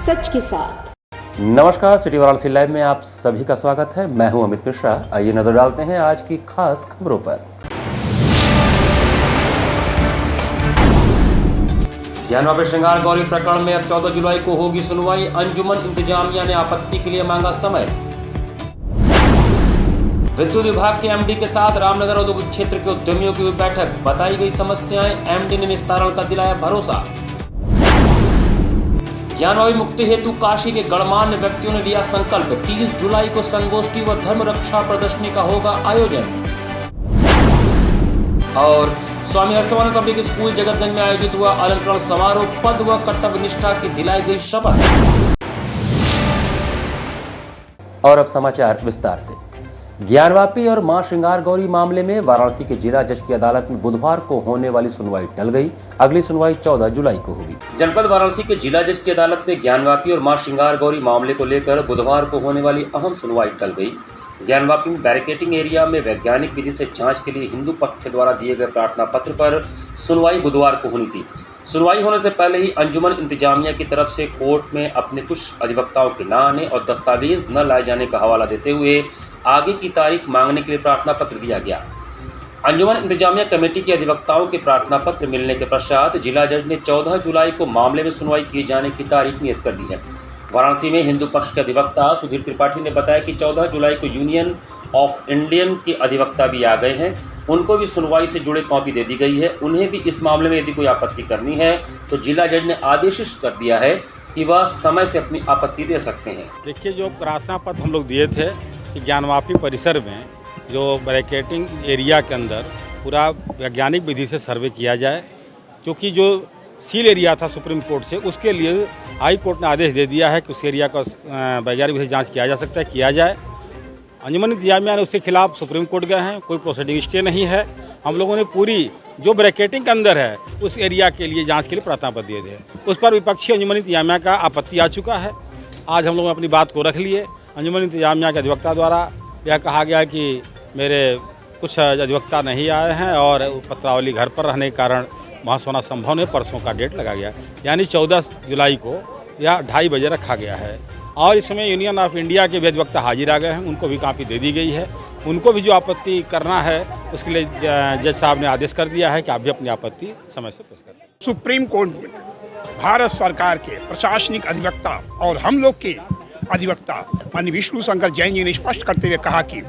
सच के साथ। नमस्कार, सिटी वाराणसी लाइव में आप सभी का स्वागत है। मैं हूं अमित मिश्रा। आइए नजर डालते हैं आज की खास खबरों पर। ज्ञानवापी श्रृंगार गौरी प्रकरण में अब 14 जुलाई को होगी सुनवाई। अंजुमन इंतजामिया ने आपत्ति के लिए मांगा समय। विद्युत विभाग के एमडी के साथ रामनगर औद्योगिक क्षेत्र के उद्यमियों की हुई बैठक। बताई गई समस्याएं, एमडी ने निस्तारण का दिलाया भरोसा। ज्ञानवापी मुक्ति हेतु काशी के गणमान्य व्यक्तियों ने लिया संकल्प। 30 जुलाई को संगोष्ठी व धर्म रक्षा प्रदर्शनी का होगा आयोजन। और स्वामी हर्षवर्धन पब्लिक स्कूल जगतगंज में आयोजित हुआ अलंकरण समारोह। पद व कर्तव्य निष्ठा की दिलाई गई शपथ। और अब समाचार विस्तार से। ज्ञानवापी और मां श्रृंगार गौरी मामले में वाराणसी के जिला जज की अदालत में बुधवार को होने वाली सुनवाई टल गई। अगली सुनवाई 14 जुलाई को होगी। जनपद वाराणसी के जिला जज की अदालत में ज्ञानवापी और मां श्रृंगार गौरी मामले को लेकर बुधवार को होने वाली अहम सुनवाई टल गई। ज्ञानवापी में बैरिकेटिंग एरिया में वैज्ञानिक विधि से जांच के लिए हिंदू पक्ष द्वारा दिए गए प्रार्थना पत्र पर सुनवाई बुधवार को होनी थी। सुनवाई होने से पहले ही अंजुमन इंतजामिया की तरफ से कोर्ट में अपने कुछ अधिवक्ताओं के न आने और दस्तावेज न लाए जाने का हवाला देते हुए आगे की तारीख मांगने के लिए प्रार्थना पत्र दिया गया। अंजुमन इंतजामिया कमेटी के अधिवक्ताओं के प्रार्थना पत्र मिलने के पश्चात जिला जज ने 14 जुलाई को मामले में सुनवाई किए जाने की तारीख नियत कर दी है। वाराणसी में हिंदू पक्ष के अधिवक्ता सुधीर त्रिपाठी ने बताया कि 14 जुलाई को यूनियन ऑफ इंडियन के अधिवक्ता भी आ गए हैं। उनको भी सुनवाई से जुड़े कॉपी दे दी गई है। उन्हें भी इस मामले में यदि कोई आपत्ति करनी है तो जिला जज ने आदेशित कर दिया है कि वह समय से अपनी आपत्ति दे सकते हैं। देखिए, जो प्रार्थना पत्र हम लोग दिए थे कि ज्ञानवापी परिसर में जो बैरिकेटिंग एरिया के अंदर पूरा वैज्ञानिक विधि से सर्वे किया जाए, क्योंकि जो सील एरिया था सुप्रीम कोर्ट से, उसके लिए हाई कोर्ट ने आदेश दे दिया है कि उस एरिया का वैज्ञानिक विधि से जांच किया जा सकता है, किया जाए। अंजुमन इंतजामिया ने उसके खिलाफ सुप्रीम कोर्ट गए हैं, कोई प्रोसीडिंग स्टे नहीं है। हम लोगों ने पूरी जो ब्रैकेटिंग के अंदर है उस एरिया के लिए जांच के लिए प्रार्थना पत्र दिए थे। उस पर विपक्षी अंजुमन इंतजामिया का आपत्ति आ चुका है। आज हम लोगों ने अपनी बात को रख लिए। अंजुमन इंतजामिया के अधिवक्ता द्वारा यह कहा गया कि मेरे कुछ अधिवक्ता नहीं आए हैं और पत्रावली घर पर रहने के कारण वहाँ सोना संभव नहीं। परसों का डेट लगा गया, यानी 14 जुलाई को या 2:30 बजे रखा गया है। और इसमें यूनियन ऑफ इंडिया के भी अधिवक्ता हाजिर आ गए हैं, उनको भी कॉपी दे दी गई है। उनको भी जो आपत्ति करना है उसके लिए जज साहब ने आदेश कर दिया है कि आप भी अपनी आपत्ति समय से पेश करें। सुप्रीम कोर्ट में भारत सरकार के प्रशासनिक अधिवक्ता और हम लोग के अधिवक्ता माननीय विष्णु शंकर जैन जी ने स्पष्ट करते हुए कहा कि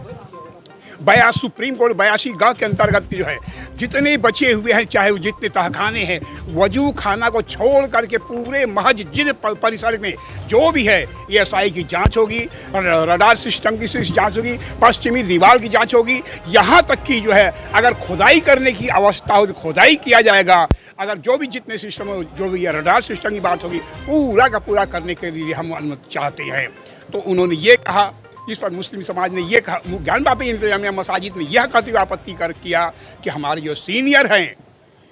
सुप्रीम कोर्ट 82 ग के अंतर्गत जो है जितने बचे हुए हैं, चाहे वो जितने तहखाने हैं, वजू खाना को छोड़ करके पूरे महज जिन परिसर में जो भी है ESI की जांच होगी, रडार सिस्टम की जांच होगी, पश्चिमी दीवार की जांच होगी। यहाँ तक कि जो है अगर खुदाई करने की अवस्था हो तो खुदाई किया जाएगा। अगर जो भी जितने सिस्टम हो, जो भी रडार सिस्टम की बात होगी, पूरा का पूरा करने के लिए हम अनुमति चाहते हैं। तो उन्होंने ये कहा। इस पर मुस्लिम समाज ने ये कहा, ज्ञानवापी इंतजामिया मसाजिद ने यह कहते हुए आपत्ति किया कि हमारे जो सीनियर हैं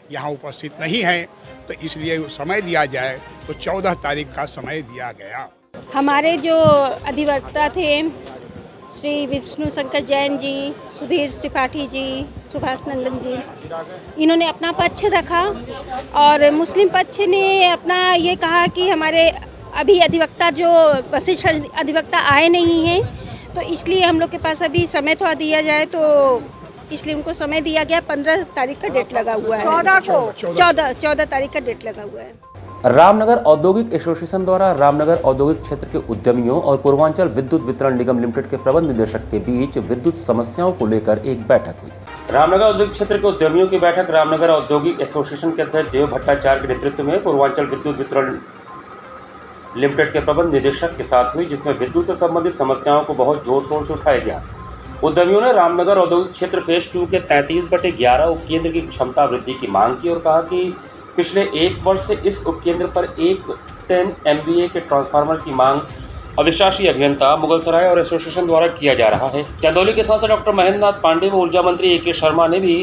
यहाँ उपस्थित नहीं हैं, तो इसलिए समय दिया जाए। तो 14 तारीख का समय दिया गया। हमारे जो अधिवक्ता थे श्री विष्णु शंकर जैन जी, सुधीर त्रिपाठी जी, सुभाष नंदन जी, इन्होंने अपना पक्ष रखा और मुस्लिम पक्ष ने अपना ये कहा कि हमारे अभी अधिवक्ता जो वरिष्ठ अधिवक्ता आए नहीं हैं, तो इसलिए हम लोग के पास अभी समय थोड़ा दिया जाए, तो इसलिए उनको समय दिया गया। 15 तारीख का डेट लगा हुआ है। 14 तारीख का डेट लगा हुआ है। रामनगर औद्योगिक एसोसिएशन द्वारा रामनगर औद्योगिक क्षेत्र के उद्यमियों और पूर्वांचल विद्युत वितरण निगम लिमिटेड के प्रबंध निदेशक के बीच विद्युत समस्याओं को लेकर एक बैठक हुई। रामनगर औद्योगिक क्षेत्र के उद्यमियों की बैठक रामनगर औद्योगिक एसोसिएशन के अध्यक्ष देव भट्टाचार्य के नेतृत्व में पूर्वांचल विद्युत वितरण लिमिटेड के प्रबंध निदेशक के साथ हुई, जिसमें विद्युत से संबंधित समस्याओं को बहुत जोर शोर से उठाया गया। उद्यमियों ने रामनगर औद्योगिक क्षेत्र फेज 2 के 33/11 उपकेंद्र की क्षमता वृद्धि की मांग की और कहा कि पिछले 1 वर्ष से इस उपकेंद्र पर एक 10 MVA के ट्रांसफार्मर की मांग अविश्वासी अभियंता मुगलसराय और एसोसिएशन द्वारा किया जा रहा है। चंदौली के सांसद डॉक्टर महेंद्र नाथ पांडे व ऊर्जा मंत्री AK शर्मा ने भी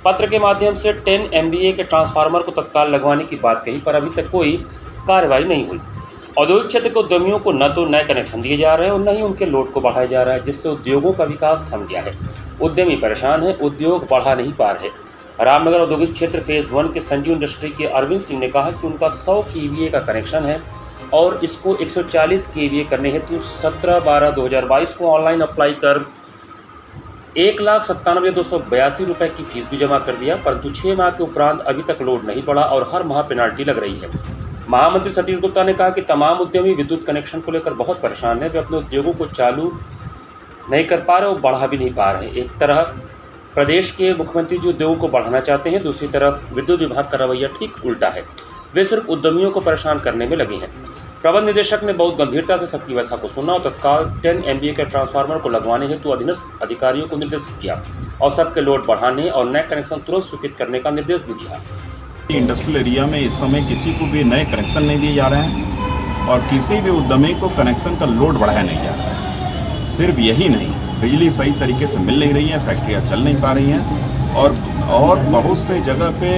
पत्र के माध्यम से 10 MVA के ट्रांसफार्मर को तत्काल लगवाने की बात कही, पर अभी तक कोई कार्रवाई नहीं हुई। औद्योगिक क्षेत्र के उद्यमियों को न तो नए कनेक्शन दिए जा रहे हैं और न ही उनके लोड को बढ़ाया जा रहा है, जिससे उद्योगों का विकास थम गया है। उद्यमी परेशान है, उद्योग बढ़ा नहीं पा रहे। रामनगर औद्योगिक क्षेत्र फेज 1 के संजीव इंडस्ट्री के अरविंद सिंह ने कहा कि उनका 100 KVA का कनेक्शन है और इसको 140 kVA करने हेतु 17/12/2022 को ऑनलाइन अप्लाई कर 1,97,282 रुपये की फीस भी जमा कर दिया, परंतु 6 माह के उपरांत अभी तक लोड नहीं पड़ा और हर माह पेनाल्टी लग रही है। महामंत्री सतीश गुप्ता ने कहा कि तमाम उद्यमी विद्युत कनेक्शन को लेकर बहुत परेशान हैं। वे अपने उद्योगों को चालू नहीं कर पा रहे और बढ़ा भी नहीं पा रहे। एक तरह प्रदेश के मुख्यमंत्री जो उद्योगों को बढ़ाना चाहते हैं, दूसरी तरफ विद्युत विभाग का रवैया ठीक उल्टा है। वे सिर्फ उद्यमियों को परेशान करने में लगे हैं। प्रबंध निदेशक ने बहुत गंभीरता से सबकी व्यथा को सुना और तत्काल 10 MVA के ट्रांसफार्मर को लगवाने हेतु अधीनस्थ अधिकारियों को निर्देशित किया और सबके लोड बढ़ाने और नए कनेक्शन तुरंत स्वीकृत करने का निर्देश भी दिया। इंडस्ट्रियल एरिया में इस समय किसी को भी नए कनेक्शन नहीं दिए जा रहे हैं और किसी भी उद्यमी को कनेक्शन का लोड बढ़ाया नहीं जा रहा है। सिर्फ यही नहीं, बिजली सही तरीके से मिल नहीं रही है, फैक्ट्रियाँ चल नहीं पा रही हैं और बहुत से जगह पे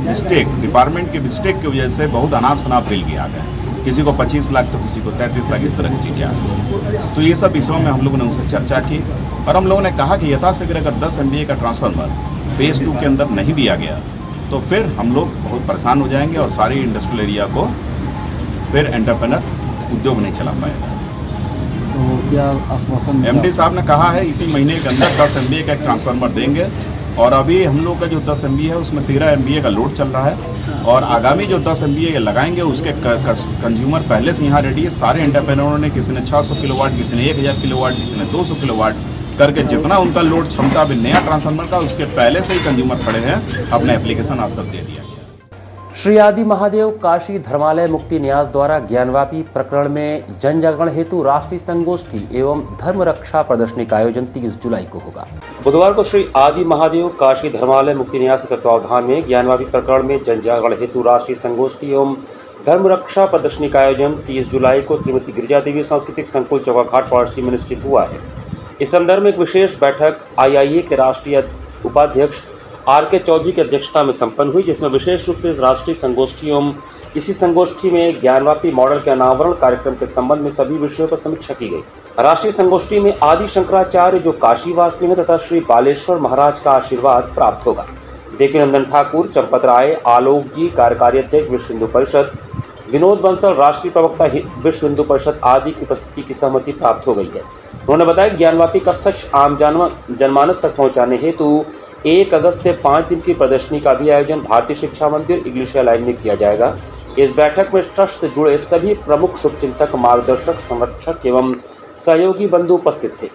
मिस्टेक, डिपार्टमेंट के मिस्टेक की वजह से बहुत अनाप शनाप बिल भी आ गए। किसी को 25 लाख तो किसी को 33 लाख, इस तरह की चीज़ें आ गई। तो ये सब विषयों में हम लोगों ने उनसे चर्चा की और हम लोगों ने कहा कि यथाशीघ्र अगर 10 MVA का ट्रांसफार्मर फेज़ 2 के अंदर नहीं दिया गया तो फिर हम लोग बहुत परेशान हो जाएंगे और सारी इंडस्ट्रियल एरिया को फिर एंटरप्रेन्योर उद्योग नहीं चला पाएगा। तो क्या आश्वासन MD साहब ने कहा है इसी महीने के अंदर 10 MVA का एक ट्रांसफार्मर देंगे और अभी हम लोग का जो 10 MVA है उसमें 13 MVA का लोड चल रहा है और आगामी जो 10 MVA लगाएंगे उसके कंज्यूमर पहले से यहाँ रेडी है। सारे एंटरप्रेन्योर ने, किसी ने 600 किलोवाट, किसी ने 1000 किलोवाट, किसी ने 200 किलोवाट करके जितना उनका लोड क्षमता अभी नया ट्रांसफार्मर का उसके पहले से ही कंज्यूमर खड़े हैं, अपने एप्लीकेशन आज तक दे दिया। श्री आदि महादेव काशी धर्मालय मुक्ति न्यास द्वारा ज्ञानवापी प्रकरण में जन जागरण हेतु राष्ट्रीय संगोष्ठी एवं धर्म रक्षा प्रदर्शनी का आयोजन 30 जुलाई को होगा। बुधवार को श्री आदि महादेव काशी धर्मालय मुक्ति न्यास के तत्वावधान में ज्ञानवापी प्रकरण में जन जागरण हेतु राष्ट्रीय संगोष्ठी एवं धर्म रक्षा प्रदर्शनी का आयोजन 30 जुलाई को श्रीमती गिरिजा देवी सांस्कृतिक संकुल चौकाघाट पॉलिसी में निश्चित हुआ है। इस संदर्भ में एक विशेष बैठक IIA के राष्ट्रीय उपाध्यक्ष RK चौधरी की अध्यक्षता में संपन्न हुई, जिसमें विशेष रूप से राष्ट्रीय संगोष्ठी एवं इसी संगोष्ठी में ज्ञानवापी मॉडल के अनावरण कार्यक्रम के संबंध में सभी विषयों पर समीक्षा की गई। राष्ट्रीय संगोष्ठी में आदि शंकराचार्य जो काशीवास में है तथा श्री बालेश्वर महाराज का आशीर्वाद प्राप्त होगा। देवीनंदन ठाकुर, चंपत राय, आलोक जी कार्यकारी अध्यक्ष विश्व हिंदू परिषद, विनोद बंसल राष्ट्रीय प्रवक्ता विश्व हिंदू परिषद आदि की उपस्थिति की सहमति प्राप्त हो गई है। उन्होंने बताया ज्ञानवापी का सच आम जनमानस तक पहुंचाने हेतु 1 अगस्त से 5 दिन की प्रदर्शनी का भी आयोजन भारतीय शिक्षा मंदिर इग्लिशिया लाइन में किया जाएगा। इस बैठक में ट्रस्ट से जुड़े सभी प्रमुख शुभचिंतक, मार्गदर्शक, संरक्षक एवं सहयोगी बंधु उपस्थित थे।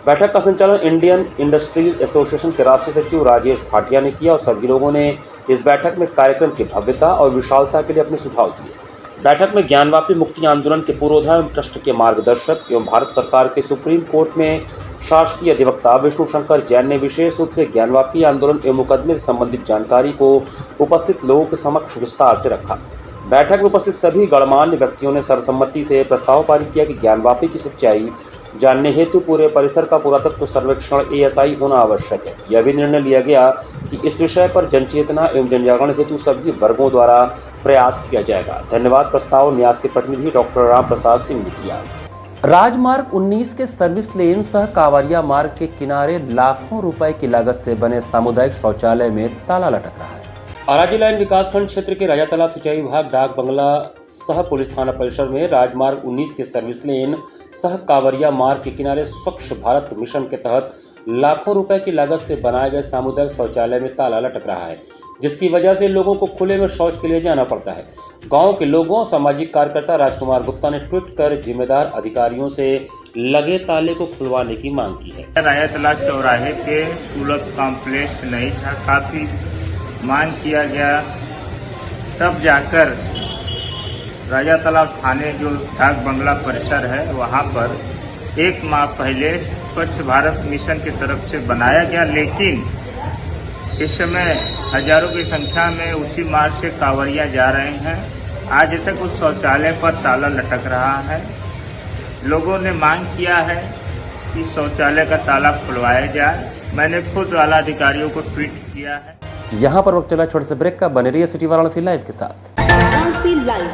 बैठक का संचालन इंडियन इंडस्ट्रीज एसोसिएशन के राष्ट्रीय सचिव राजेश भाटिया ने किया और सभी लोगों ने इस बैठक में कार्यक्रम की भव्यता और विशालता के लिए अपने सुझाव दिए। बैठक में ज्ञानवापी मुक्ति आंदोलन के पूर्वोदय ट्रस्ट के मार्गदर्शक एवं भारत सरकार के सुप्रीम कोर्ट में शासकीय अधिवक्ता विष्णु शंकर जैन ने विशेष रूप से ज्ञानवापी आंदोलन एवं मुकदमे से संबंधित जानकारी को उपस्थित लोगों के समक्ष विस्तार से रखा। बैठक में उपस्थित सभी गणमान्य व्यक्तियों ने सर्वसम्मति से प्रस्ताव पारित किया कि ज्ञानवापी की सच्चाई जानने हेतु पूरे परिसर का पुरातत्व सर्वेक्षण ASI होना आवश्यक है। यह भी निर्णय लिया गया कि इस विषय पर जनचेतना एवं जनजागरण हेतु सभी वर्गों द्वारा प्रयास किया जाएगा। धन्यवाद। प्रस्ताव न्यास के प्रतिनिधि डॉक्टर राम प्रसाद सिंह ने किया। राजमार्ग 19 के सर्विस लेन सह कांवरिया मार्ग के किनारे लाखों रुपए की लागत से बने सामुदायिक शौचालय में ताला लटक रहा है। अराजी लाइन विकासखंड क्षेत्र के राजा तालाब सिंचाई विभाग डाक बंगला सह पुलिस थाना परिसर में राजमार्ग 19 के सर्विस लेन सह कांवरिया मार्ग के किनारे स्वच्छ भारत मिशन के तहत लाखों रुपए की लागत से बनाए गए सामुदायिक शौचालय में ताला लटक रहा है, जिसकी वजह से लोगों को खुले में शौच के लिए जाना पड़ता है। गांव के लोगों सामाजिक कार्यकर्ता राजकुमार गुप्ता ने ट्वीट कर जिम्मेदार अधिकारियों से लगे ताले को खुलवाने की मांग की है। राजा तालाब चौराहे पे टूलअप कॉम्प्लेक्स नहीं था, काफी मांग किया गया, तब जाकर राजा तालाब थाने जो डाक बंगला परिसर है वहाँ पर 1 माह पहले स्वच्छ भारत मिशन की तरफ से बनाया गया, लेकिन इस समय हजारों की संख्या में उसी मार्ग से कांवरिया जा रहे हैं। आज तक उस शौचालय पर ताला लटक रहा है। लोगों ने मांग किया है कि शौचालय का ताला खुलवाया जाए। मैंने खुद आला अधिकारियों को ट्वीट किया है। यहाँ पर वक्त चला छोटे से ब्रेक का। बने रहिए सिटी वाराणसी लाइव के साथ। वाराणसी लाइव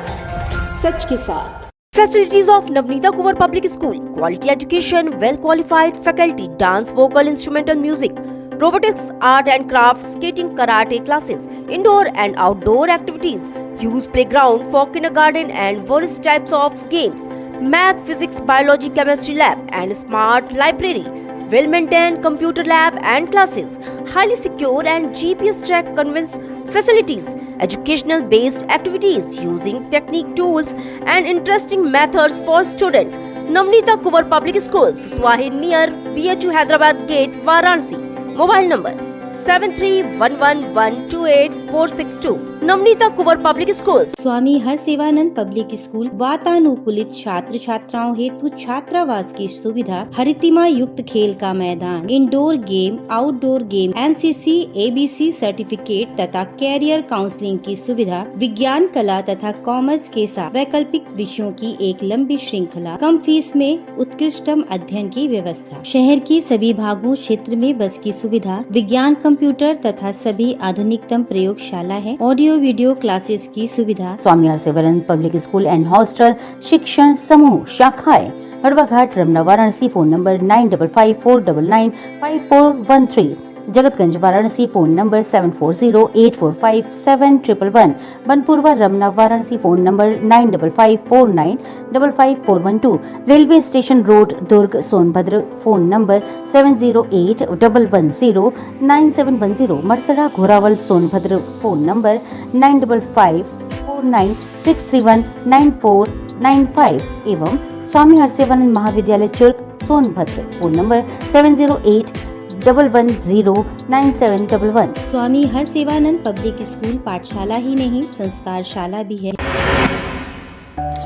सच के साथ। Facilities of Navneeta Kuwar Public School, quality education, well qualified faculty, dance, vocal, instrumental music, robotics, art and craft, skating, karate classes, indoor and outdoor activities. used playground for kindergarten and various types of games, math, physics, biology, chemistry lab and smart library, well-maintained computer lab and classes, highly secure and GPS track convince facilities, educational based activities using technique tools and interesting methods for students. Navneeta Kuwar Public School, Swahid near BHU Hyderabad Gate, Varanasi. Mobile number 7311128462. Navneeta Kunwar public school. Swami Harsevanand public school वातानुकूलित छात्र छात्राओं हेतु छात्रावास की सुविधा, हरितिमा युक्त खेल का मैदान, indoor game, outdoor game, NCC, ABC certificate तथा कैरियर काउंसलिंग की सुविधा, विज्ञान, कला तथा कॉमर्स के साथ वैकल्पिक विषयों की एक लंबी श्रृंखला, कम फीस में उत्कृष्टतम अध्ययन की व्यवस्था, शहर की सभी भागों क्षेत्र में बस की सुविधा, विज्ञान, कंप्यूटर तथा सभी आधुनिकतम प्रयोगशाला है, ऑडियो वीडियो क्लासेस की सुविधा। Swami Harsevanand public school and hostel शिक्षण समूह शाखाएं हड़वाघाट, Ramna, Varanasi. Phone number 9544995413। Jagatganj, Varanasi. Phone number 7408457111। Banpurwa, Ramna, Varanasi. Phone number 9554955412। Railway station road, Durg, Sonbhadra. Phone number 7081109710। Marsada, Ghorawal, Sonbhadra. Phone number 955496319495 एवं स्वामी हरसेवानंद महाविद्यालय Churk, Sonbhadra. Phone number 7081109711। Swami Harsevanand public school पाठशाला ही नहीं, संस्कार शाला भी है।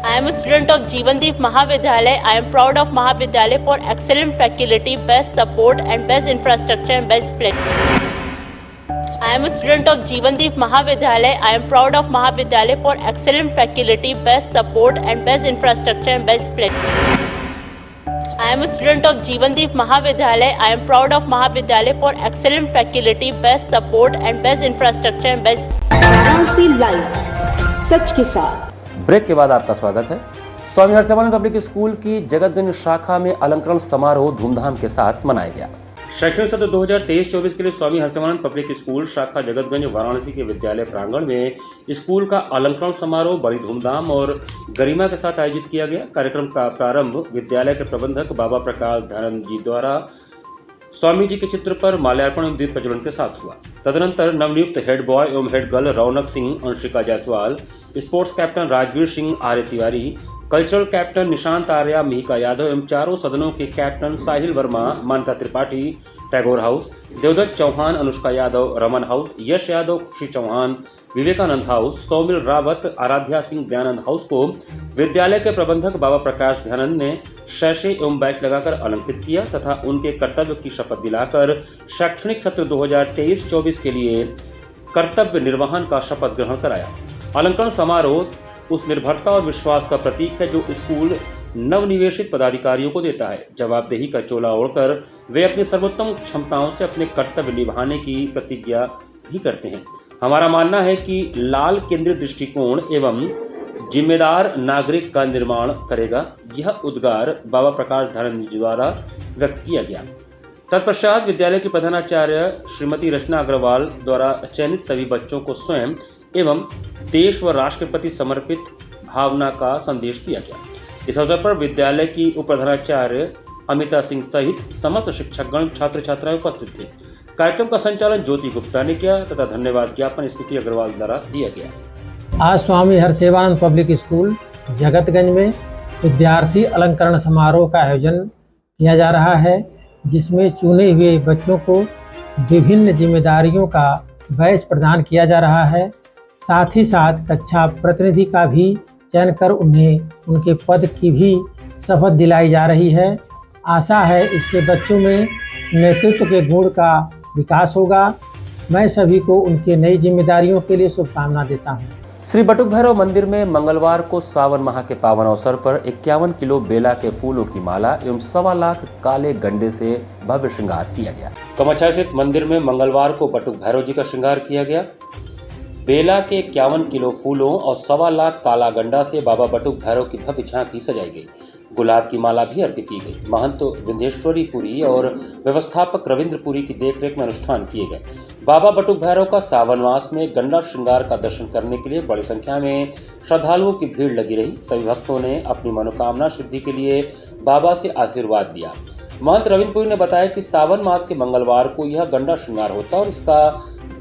I am a student of Jeevandeep Mahavidyalaya. I am proud of Mahavidyalaya for excellent faculty, best support and best infrastructure and best place. I am a student of Jeevandeep Mahavidyalaya. I am proud of Mahavidyalaya for excellent faculty, best support and best infrastructure and best place. I am a student of Jeevandeep Mahavidyalaya. I am proud of Mahavidyalaya for excellent faculty, best support and best infrastructure and best. Varanasi live, सच के साथ। Break के बाद आपका स्वागत है। स्वामी Harsevanand public school की जगतगंज शाखा में अलंकरण समारोह धूमधाम के साथ मनाया गया। शैक्षणिक सत्र 2023-24 के लिए स्वामी हरसेवानंद पब्लिक स्कूल शाखा जगतगंज वाराणसी के विद्यालय प्रांगण में स्कूल का अलंकरण समारोह बड़ी धूमधाम और गरिमा के साथ आयोजित किया गया। कार्यक्रम का प्रारंभ विद्यालय के प्रबंधक बाबा प्रकाश ध्यानंद जी द्वारा स्वामी जी के चित्र पर माल्यार्पण एवं दीप प्रज्वलन के साथ हुआ। तदनंतर नवनियुक्त हेड बॉय एवं हेड गर्ल रौनक सिंह, अंशिका जायसवाल, स्पोर्ट्स कैप्टन राजवीर सिंह, आर्य तिवारी, कल्चरल कैप्टन निशांत आर्या, मिहिका यादव एवं चारों सदनों के कैप्टन साहिल वर्मा, मानता त्रिपाठी, टैगोर हाउस, देवदत्त चौहान, अनुष्का यादव, रमन हाउस, यश यादव, खुशी चौहान, विवेकानंद हाउस, सौमिल रावत, आराध्या सिंह, दयानंद हाउस को विद्यालय के प्रबंधक बाबा प्रकाश ध्यानंद ने शैशे एवं बैच लगाकर अलंकृत किया तथा उनके कर्तव्य की शपथ दिलाकर शैक्षणिक सत्र 2023-24 के लिए कर्तव्य निर्वहन का शपथ ग्रहण कराया। अलंकरण समारोह उस निर्भरता और विश्वास का प्रतीक है जो स्कूल नवनिवेशित पदाधिकारियों को देता है। जवाबदेही का चोला ओढ़कर वे अपनी सर्वोत्तम क्षमताओं से अपने कर्तव्य निभाने की प्रतिज्ञा भी करते हैं। हमारा मानना है कि लाल केंद्रित दृष्टिकोण एवं जिम्मेदार नागरिक का निर्माण करेगा। यह उद्गार बाबा प्रकाश ध्यानंद जी द्वारा व्यक्त किया गया। तत्पश्चात विद्यालय की प्रधानाचार्य श्रीमती रचना अग्रवाल द्वारा चयनित सभी बच्चों को स्वयं एवं देश व राष्ट्र के प्रति समर्पित भावना का संदेश दिया गया। इस अवसर पर विद्यालय की उप प्रधानाचार्य अमिता सिंह सहित समस्त शिक्षकगण, छात्र छात्राएं उपस्थित थे। कार्यक्रम का संचालन ज्योति गुप्ता ने किया तथा धन्यवाद ज्ञापन स्मृति अग्रवाल द्वारा दिया गया। आज स्वामी हरसेवानंद पब्लिक स्कूल जगतगंज में विद्यार्थी अलंकरण समारोह का आयोजन किया जा रहा है, जिसमें चुने हुए बच्चों को विभिन्न जिम्मेदारियों का बैच प्रदान किया जा रहा है। साथ ही साथ कक्षा प्रतिनिधि का भी चयन कर उन्हें उनके पद की भी शपथ दिलाई जा रही है। आशा है इससे बच्चों में नेतृत्व के गुण का विकास होगा। मैं सभी को उनके नई जिम्मेदारियों के लिए शुभकामना देता हूँ। श्री बटुक भैरव मंदिर में मंगलवार को सावन माह के पावन अवसर पर 51 किलो बेला के फूलों की माला एवं 1.25 लाख काले गंडे से भव्य श्रृंगार किया गया। कमच्छा स्थित मंदिर में मंगलवार को बटुक भैरव जी का श्रृंगार किया गया। बेला के 51 किलो फूलों और 1.25 लाख काला गंडा से बाबा बटुक भैरव की भव्य झांकी सजाई गई। गुलाब की माला भी अर्पित की गई। महंत विंध्येश्वरी पुरी और व्यवस्थापक रविंद्र पुरी की देखरेख में अनुष्ठान किए गए। बाबा बटुक भैरव का सावन मास में गंडा श्रृंगार का दर्शन करने के लिए बड़ी संख्या में श्रद्धालुओं की भीड़ लगी रही। सभी भक्तों ने अपनी मनोकामना सिद्धि के लिए बाबा से आशीर्वाद लिया। महंत रविंद्र पुरी ने बताया कि सावन मास के मंगलवार को यह गंडा श्रृंगार होता है और इसका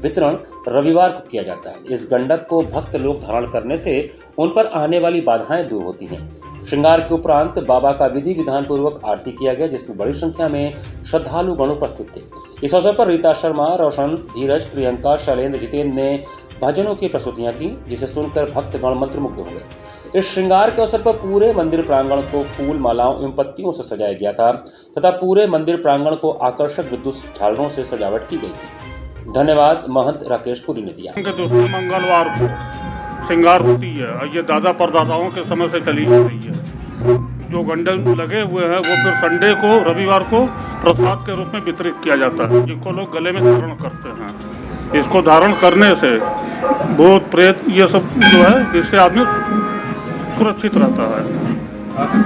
वितरण रविवार को किया जाता है। इस गंडक को भक्त लोग धारण करने से उन पर आने वाली बाधाएं दूर होती हैं। श्रृंगार के उपरांत बाबा का विधि विधान पूर्वक आरती किया गया, जिसमें बड़ी संख्या में श्रद्धालुगण उपस्थित थे। इस अवसर पर रीता शर्मा, रोशन, धीरज, प्रियंका, शैलेंद्र, जितेंद्र ने भजनों की प्रस्तुतियां की, जिसे सुनकर भक्तगण मंत्रमुग्ध हो गए। इस श्रृंगार के अवसर पर पूरे मंदिर प्रांगण को फूल मालाओं एवं पत्तियों से सजाया गया था तथा पूरे मंदिर प्रांगण को आकर्षक विद्युत झालरों से सजावट की गई थी। धन्यवाद महंत राकेश पुरी ने दिया। मंगलवार को श्रृंगार होती है और ये दादा परदाताओं के समय से चली आ रही है। जो गंडक लगे हुए हैं वो फिर संडे को, रविवार को प्रसाद के रूप में वितरित किया जाता है, जिसको लोग गले में धारण करते हैं। इसको धारण करने से भूत प्रेत ये सब जो है, इससे आदमी सुरक्षित रहता है।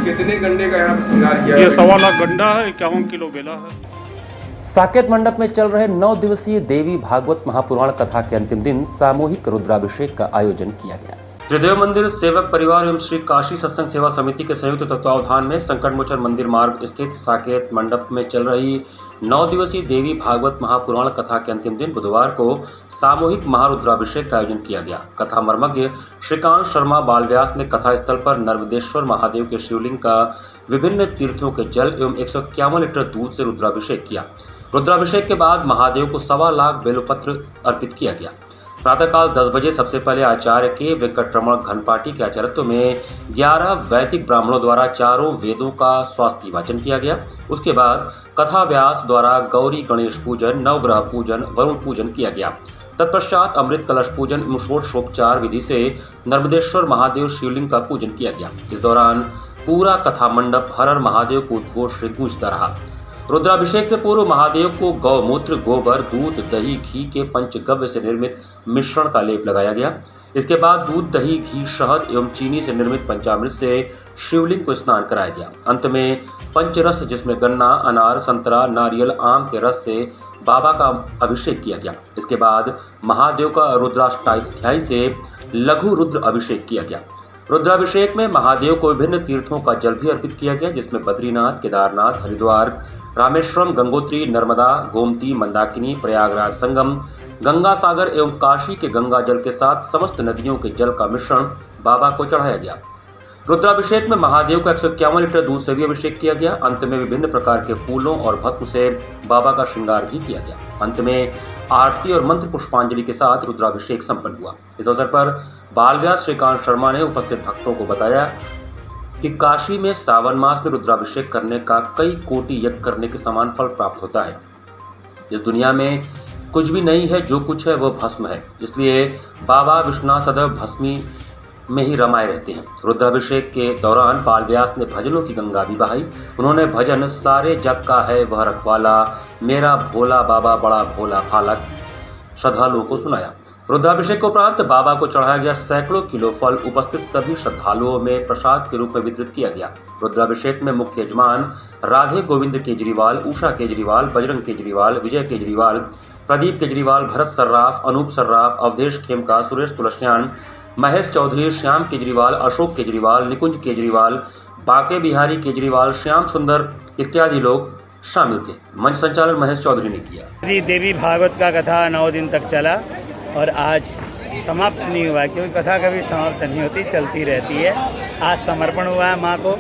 कितने गंडे का यहाँ पे श्रृंगार किया? ये 1.25 लाख गंडा है, 51 किलो बेला है। साकेत मंडप में चल रहे 9 दिवसीय देवी भागवत महापुराण कथा के अंतिम दिन सामूहिक रुद्राभिषेक का आयोजन किया गया। त्रिदेव मंदिर सेवक परिवार एवं श्री काशी सत्संग सेवा समिति के संयुक्त तत्वावधान में संकट मोचन मंदिर मार्ग स्थित साकेत मंडप में चल रही 9 दिवसीय देवी भागवत महापुराण कथा के अंतिम दिन बुधवार को सामूहिक महारुद्राभिषेक का आयोजन किया गया। कथा मर्मज्ञ श्रीकांत शर्मा बालव्यास ने कथा स्थल पर नर्मदेश्वर महादेव के शिवलिंग का विभिन्न तीर्थों के जल एवं 151 लीटर दूध से रुद्राभिषेक किया। रुद्राभिषेक के बाद महादेव को 1.25 लाख बेलपत्र अर्पित किया गया। प्रातःकाल 10 बजे सबसे पहले आचार्य के वेंकटरमण घनपाटी के आचार्यत्व में 11 वैदिक ब्राह्मणों द्वारा चारों वेदों का स्वास्थ्य वाचन किया गया। उसके बाद कथा व्यास द्वारा गौरी गणेश पूजन, नवग्रह पूजन, वरुण पूजन किया गया। तत्पश्चात अमृत कलश पूजन एवं षोडशोपचार विधि से नर्मदेश्वर महादेव शिवलिंग का पूजन किया गया। इस दौरान पूरा कथा मंडप हर हर महादेव को उद्घोष से गूंजता रहा। रुद्राभिषेक से पूर्व महादेव को गौमूत्र, गोबर, दूध, दही, घी के पंचगव्य से निर्मित मिश्रण का लेप लगाया गया। इसके बाद दूध, दही, घी, शहद एवं चीनी से निर्मित पंचामृत से शिवलिंग को स्नान कराया गया। अंत में पंचरस, जिसमें गन्ना, अनार, संतरा, नारियल, आम के रस से बाबा का अभिषेक किया गया। इसके बाद महादेव का रुद्राष्टाध्यायी से लघु रुद्र अभिषेक किया गया। रुद्राभिषेक में महादेव को विभिन्न तीर्थों का जल भी अर्पित किया गया, जिसमें बद्रीनाथ, केदारनाथ, हरिद्वार, रामेश्वरम, गंगोत्री, नर्मदा, गोमती, मंदाकिनी, प्रयागराज संगम, गंगा सागर एवं काशी के गंगा जल के साथ समस्त नदियों के जल का मिश्रण बाबा को चढ़ाया गया। रुद्राभिषेक में महादेव का 151 लीटर दूध से भी अभिषेक किया गया। अंत में विभिन्न प्रकार के फूलों और भस्म से बाबा का श्रृंगार भी किया गया। अंत में आरती और मंत्र पुष्पांजलि के साथ रुद्राभिषेक संपन्न हुआ। इस अवसर पर बालव्यास श्रीकांत शर्मा ने उपस्थित भक्तों को बताया कि काशी में सावन मास में रुद्राभिषेक करने का कई कोटि यज्ञ करने के समान फल प्राप्त होता है। इस दुनिया में कुछ भी नहीं है, जो कुछ है वो भस्म है। इसलिए बाबा विश्वनाथ सदैव भस्मी में ही रमाए रहते हैं। रुद्राभिषेक के दौरान बालव्यास ने भजनों की गंगा भी बहाई। उन्होंने भजन सारे जग का है वह रखवाला, मेरा भोला बाबा बड़ा भोला भाला श्रद्धालुओं को सुनाया। रुद्राभिषेक के उपरांत बाबा को चढ़ाया गया सैकड़ों किलो फल उपस्थित सभी श्रद्धालुओं में प्रसाद के रूप में वितरित किया गया। रुद्राभिषेक में मुख्य यजमान राधे गोविंद केजरीवाल, उषा केजरीवाल, बजरंग केजरीवाल, विजय केजरीवाल, प्रदीप केजरीवाल, भरत सर्राफ, अनूप सर्राफ, अवधेश खेमका, सुरेश तुलसियान, महेश चौधरी, श्याम केजरीवाल, अशोक केजरीवाल, निकुंज केजरीवाल, बाके बिहारी केजरीवाल, श्याम सुंदर इत्यादि लोग शामिल थे। मंच संचालन महेश चौधरी ने किया। देवी भागवत का कथा 9 दिन तक चला और आज समाप्त नहीं हुआ, क्योंकि कथा कभी समाप्त नहीं होती, चलती रहती है। आज समर्पण हुआ है माँ को,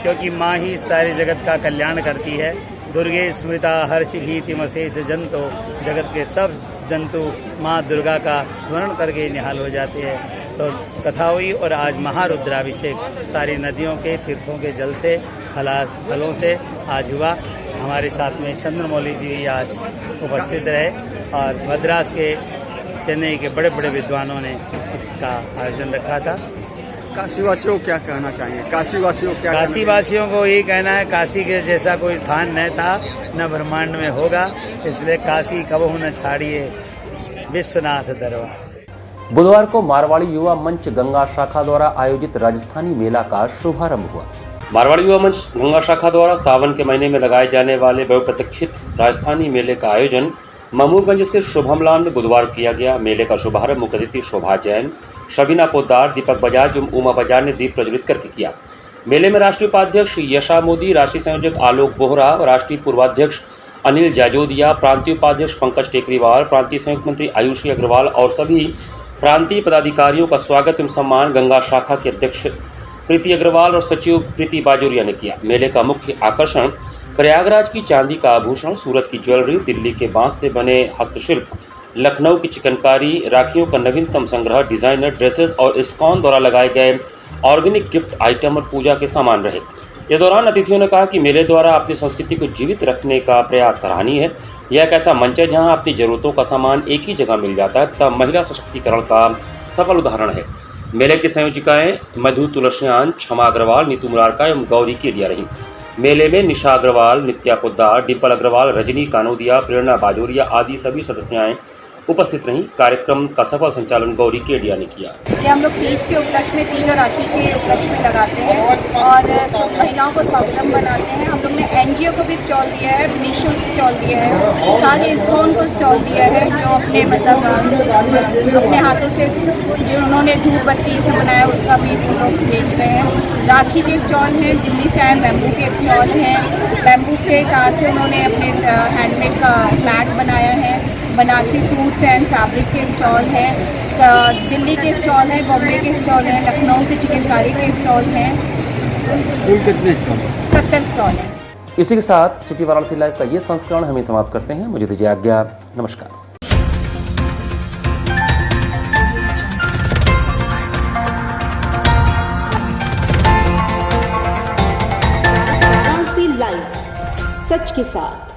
क्योंकि माँ ही सारे जगत का कल्याण करती है। दुर्गे स्मृता हर्षभीतिमशेष जंतु, जगत के सब जंतु माँ दुर्गा का स्मरण करके निहाल हो जाते हैं। तो कथा हुई और आज महारुद्राभिषेक सारी नदियों के, तीर्थों के जल से, फलों से आज हुआ। हमारे साथ में चंद्रमौली जी भी आज उपस्थित रहे और मद्रास के, चेन्नई के बड़े बड़े विद्वानों ने इसका आयोजन रखा था। काशीवासियों को क्या कहना चाहिए? काशीवासियों को यही कहना है, काशी के जैसा कोई स्थान न था, न ब्रह्मांड में होगा, इसलिए काशी कबहू न छाड़िए विश्वनाथ दरबार। बुधवार को मारवाड़ी युवा मंच गंगा शाखा द्वारा आयोजित राजस्थानी मेला का शुभारंभ हुआ। मारवाड़ी युवा मंच गंगा शाखा द्वारा सावन के महीने में लगाए जाने वाले बहुप्रतीक्षित राजस्थानी मेले का आयोजन ममूरगंज स्थित शुभम लान में बुधवार किया गया। मेले का शुभारंभ मुख्य अतिथि शोभा जैन, शबीना पोद्दार, दीपक बजाज एवं उमा बजाज ने दीप प्रज्वलित करके किया। मेले में राष्ट्रीय उपाध्यक्ष यशा मोदी, राष्ट्रीय संयोजक आलोक बोहरा, राष्ट्रीय पूर्वाध्यक्ष अनिल जाजोदिया, प्रांतीय उपाध्यक्ष पंकज टेकरीवाल, प्रांतीय संयुक्त मंत्री आयुषी अग्रवाल और सभी प्रांतीय पदाधिकारियों का स्वागत एवं सम्मान गंगा शाखा के अध्यक्ष प्रीति अग्रवाल और सचिव प्रीति बाजोरिया ने किया। मेले का मुख्य आकर्षण प्रयागराज की चांदी का आभूषण, सूरत की ज्वेलरी, दिल्ली के बांस से बने हस्तशिल्प, लखनऊ की चिकनकारी, राखियों का नवीनतम संग्रह, डिजाइनर ड्रेसेस और इस्कॉन द्वारा लगाए गए ऑर्गेनिक गिफ्ट आइटम और पूजा के सामान रहे। इस दौरान अतिथियों ने कहा कि मेले द्वारा अपनी संस्कृति को जीवित रखने का प्रयास सराहनीय है। यह एक ऐसा मंच है जहां अपनी जरूरतों का सामान एक ही जगह मिल जाता है तथा महिला सशक्तिकरण का सफल उदाहरण है। मेले की संयोजिकाएं मधु तुलसियान, क्षमा अग्रवाल, नीतू मुरारका एवं गौरी केडिया रहीं। मेले में निशा अग्रवाल, नित्या पोद्दार, डिम्पल अग्रवाल, रजनी कानोदिया, प्रेरणा बाजोरिया आदि सभी सदस्याएं उपस्थित रहीं। कार्यक्रम का सफल संचालन गौरी केडिया ने किया। ये हम लोग तीज के उपलक्ष्य में, तीज और राखी के उपलक्ष्य में लगाते हैं और महिलाओं को स्वावलंबन बनाते हैं। हम लोग ने एनजीओ को भी स्टॉल दिया है, निःशुल्क स्टॉल दिया है, साथ ही इस्कॉन को स्टॉल दिया है जो अपने अपने हाथों से जो उन्होंने धूप बत्ती से बनाया उसका भी हम लोग बेच रहे हैं। राखी के स्टॉल हैं, दिल्ली से आए बैम्बू के स्टॉल हैं, बैम्बू से कार से उन्होंने अपने हैंडमेड का मैट बनाया है, बनारसी सूट्स एंड फैब्रिक के स्टॉल हैं, दिल्ली के स्टॉल हैं, बॉम्बे के स्टॉल हैं, लखनऊ से चिकनकारी के स्टॉल हैं। कुल कितने स्टॉल? 70 स्टॉल हैं। इसी के साथ सिटी वाराणसी लाइव का ये संस्करण हमें समाप्त करते हैं। मुझे दीजिए आज्ञा। नमस्कार। वाराणसी लाइव, सच के साथ।